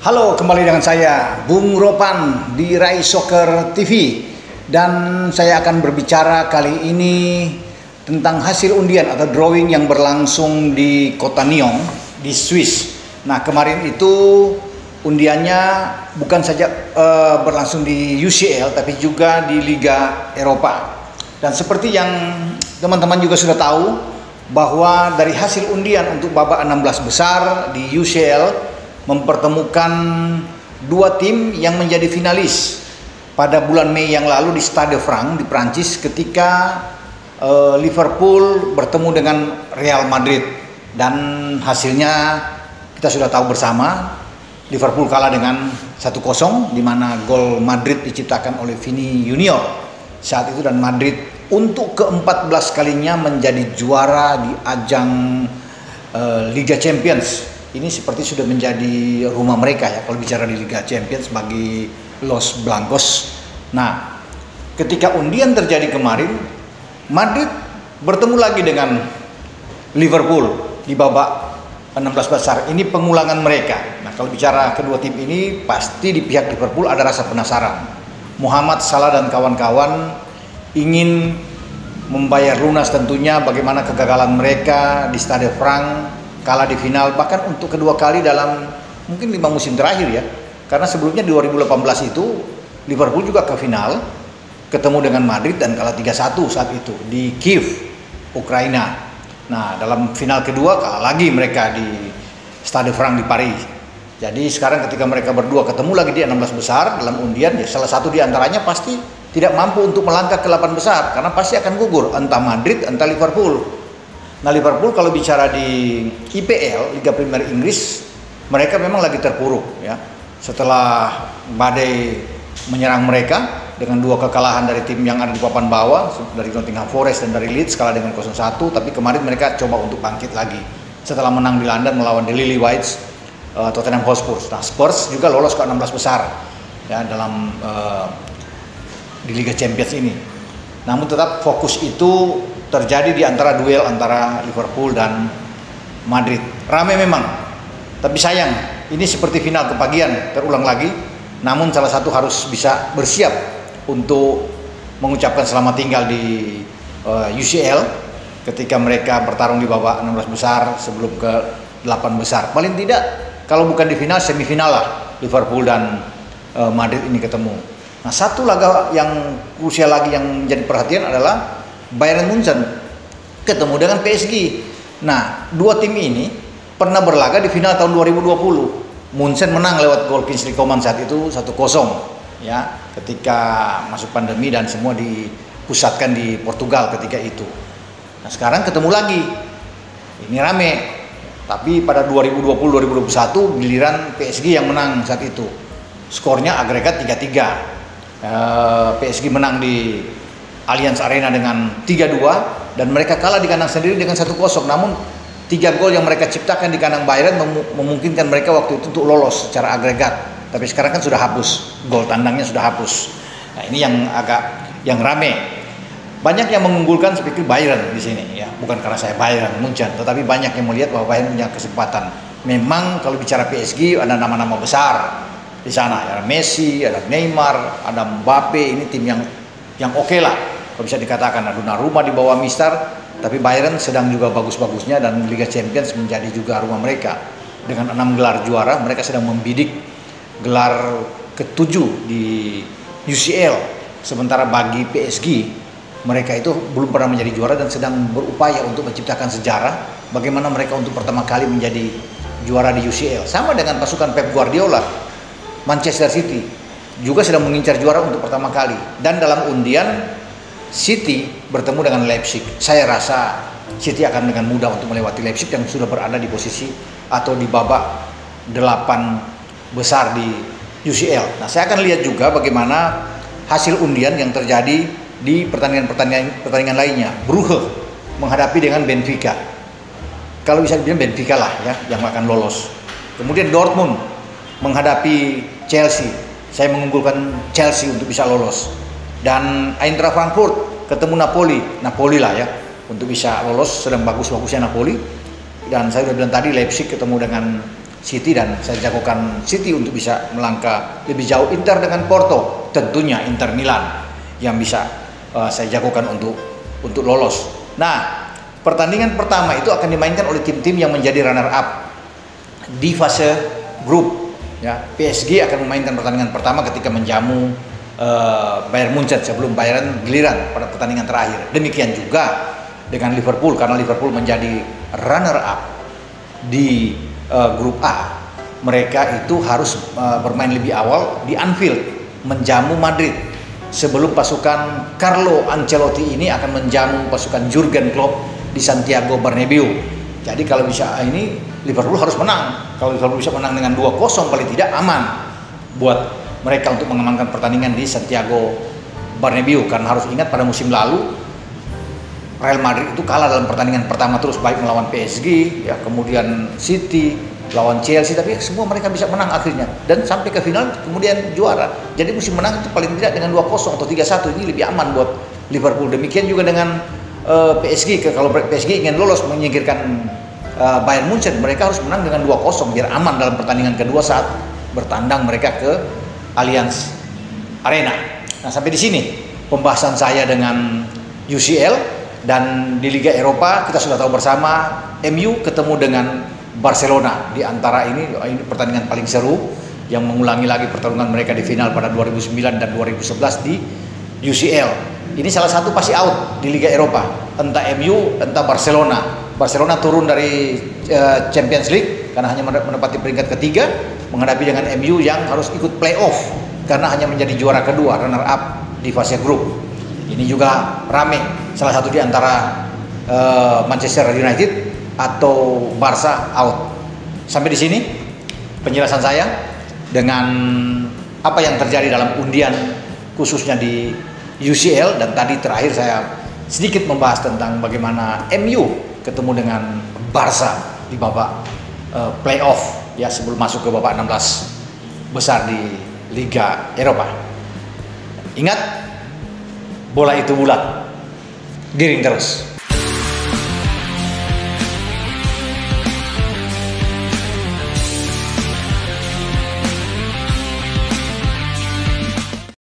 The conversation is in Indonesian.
Halo, kembali dengan saya Bung Ropan di Rai Soccer TV, dan saya akan berbicara kali ini tentang hasil undian atau drawing yang berlangsung di kota Nyon di Swiss. Nah, kemarin itu undiannya bukan saja berlangsung di UCL tapi juga di Liga Eropa. Dan seperti yang teman-teman juga sudah tahu, bahwa dari hasil undian untuk babak 16 besar di UCL mempertemukan dua tim yang menjadi finalis pada bulan Mei yang lalu di Stade de France di Prancis, ketika Liverpool bertemu dengan Real Madrid, dan hasilnya kita sudah tahu bersama. Liverpool kalah dengan 1-0, di mana gol Madrid diciptakan oleh Vini Junior saat itu, dan Madrid untuk ke-14 kalinya menjadi juara di ajang Liga Champions. Ini seperti sudah menjadi rumah mereka ya kalau bicara di Liga Champions bagi Los Blancos. Nah, ketika undian terjadi kemarin, Madrid bertemu lagi dengan Liverpool di babak 16 besar. Ini pengulangan mereka. Nah, kalau bicara kedua tim ini, pasti di pihak Liverpool ada rasa penasaran. Mohamed Salah dan kawan-kawan ingin membayar lunas tentunya bagaimana kegagalan mereka di Stade de France, kalah di final, bahkan untuk kedua kali dalam mungkin 5 musim terakhir ya. Karena sebelumnya 2018 itu Liverpool juga ke final, ketemu dengan Madrid dan kalah 3-1 saat itu di Kiev, Ukraina. Nah, dalam final kedua kalah lagi mereka di Stade de France di Paris. Jadi sekarang ketika mereka berdua ketemu lagi di 16 besar dalam undian, ya salah satu di antaranya pasti tidak mampu untuk melangkah ke 8 besar karena pasti akan gugur, entah Madrid entah Liverpool. Nah, Liverpool kalau bicara di IPL, Liga Premier Inggris, mereka memang lagi terpuruk ya. Setelah badai menyerang mereka dengan 2 kekalahan dari tim yang ada di papan bawah, dari Nottingham Forest dan dari Leeds, kalah dengan 0-1, tapi kemarin mereka coba untuk bangkit lagi setelah menang di London melawan The Lily Whites, Tottenham Hotspur. Nah, Spurs juga lolos ke 16 besar ya dalam di Liga Champions ini. Namun tetap fokus itu terjadi di antara duel antara Liverpool dan Madrid. Rame memang, tapi sayang ini seperti final kepagian terulang lagi. Namun salah satu harus bisa bersiap untuk mengucapkan selamat tinggal di UCL ketika mereka bertarung di babak 16 besar sebelum ke 8 besar. Paling tidak kalau bukan di final, semifinal lah Liverpool dan Madrid ini ketemu. Nah, satu laga yang krusial lagi yang menjadi perhatian adalah Bayern Munchen ketemu dengan PSG. Nah, dua tim ini pernah berlaga di final tahun 2020. Munchen menang lewat gol Kingsley Coman saat itu 1-0 ya, ketika masuk pandemi dan semua dipusatkan di Portugal ketika itu. Nah, sekarang ketemu lagi. Ini rame. Tapi pada 2020-2021 giliran PSG yang menang saat itu. Skornya agregat 3-3. PSG menang di Allianz Arena dengan 3-2 dan mereka kalah di kandang sendiri dengan 1-0. Namun 3 gol yang mereka ciptakan di kandang Bayern memungkinkan mereka waktu itu untuk lolos secara agregat. Tapi sekarang kan sudah hapus, gol tandangnya sudah hapus. Nah, ini yang rame. Banyak yang mengunggulkan seperti Bayern di sini ya, bukan karena saya Bayern Munchen, tetapi banyak yang melihat bahwa Bayern punya kesempatan. Memang kalau bicara PSG ada nama-nama besar di sana, ada Messi, ada Neymar, ada Mbappe. Ini tim yang oke lah, kalau bisa dikatakan. Ada Donnarumma di bawah Mister, tapi Bayern sedang juga bagus-bagusnya dan Liga Champions menjadi juga rumah mereka. Dengan 6 gelar juara, mereka sedang membidik gelar ke-7 di UCL. Sementara bagi PSG, mereka itu belum pernah menjadi juara dan sedang berupaya untuk menciptakan sejarah bagaimana mereka untuk pertama kali menjadi juara di UCL. Sama dengan pasukan Pep Guardiola, Manchester City juga sedang mengincar juara untuk pertama kali. Dan dalam undian, City bertemu dengan Leipzig. Saya rasa City akan dengan mudah untuk melewati Leipzig yang sudah berada di posisi atau di babak 8 besar di UCL. Nah, saya akan lihat juga bagaimana hasil undian yang terjadi di pertandingan lainnya. Brugge menghadapi dengan Benfica. Kalau bisa dibilang Benfica lah ya yang akan lolos. Kemudian Dortmund menghadapi Chelsea. Saya mengunggulkan Chelsea untuk bisa lolos. Dan Eintracht Frankfurt ketemu Napoli lah ya untuk bisa lolos. Sedang bagus-bagusnya Napoli. Dan saya sudah bilang tadi Leipzig ketemu dengan City, dan saya jagokan City untuk bisa melangkah lebih jauh. Inter dengan Porto, tentunya Inter Milan yang bisa saya jagokan untuk lolos. Nah, pertandingan pertama itu akan dimainkan oleh tim-tim yang menjadi runner up di fase grup. Ya, PSG akan memainkan pertandingan pertama ketika menjamu Bayern Munchen sebelum Bayern giliran pada pertandingan terakhir. Demikian juga dengan Liverpool, karena Liverpool menjadi runner up di grup A. Mereka itu harus bermain lebih awal di Anfield menjamu Madrid sebelum pasukan Carlo Ancelotti ini akan menjamu pasukan Jurgen Klopp di Santiago Bernabeu. Jadi kalau bisa ini Liverpool harus menang. Kalau Liverpool bisa menang dengan 2-0 paling tidak aman buat mereka untuk mengamankan pertandingan di Santiago Bernabeu. Karena harus ingat pada musim lalu Real Madrid itu kalah dalam pertandingan pertama terus, baik melawan PSG, ya kemudian City, lawan Chelsea, tapi semua mereka bisa menang akhirnya dan sampai ke final kemudian juara. Jadi musim menang itu paling tidak dengan 2-0 atau 3-1, ini lebih aman buat Liverpool. Demikian juga dengan PSG, kalau PSG ingin lolos menyingkirkan Bayern Munchen, mereka harus menang dengan 2-0 biar aman dalam pertandingan kedua saat bertandang mereka ke Allianz Arena. Nah, sampai di sini pembahasan saya dengan UCL. Dan di Liga Eropa kita sudah tahu bersama MU ketemu dengan Barcelona. Di antara ini pertandingan paling seru yang mengulangi lagi pertarungan mereka di final pada 2009 dan 2011 di UCL. Ini salah satu pasti out di Liga Eropa, entah MU entah Barcelona. Barcelona turun dari Champions League karena hanya menempati peringkat ketiga, menghadapi dengan MU yang harus ikut playoff karena hanya menjadi juara kedua, runner up di fase grup. Ini juga rame, salah satu di antara Manchester United atau Barca out. Sampai di sini penjelasan saya dengan apa yang terjadi dalam undian khususnya di UCL, dan tadi terakhir saya sedikit membahas tentang bagaimana MU ketemu dengan Barca di babak playoff ya sebelum masuk ke babak 16 besar di Liga Eropa. Ingat, bola itu bulat, giring terus.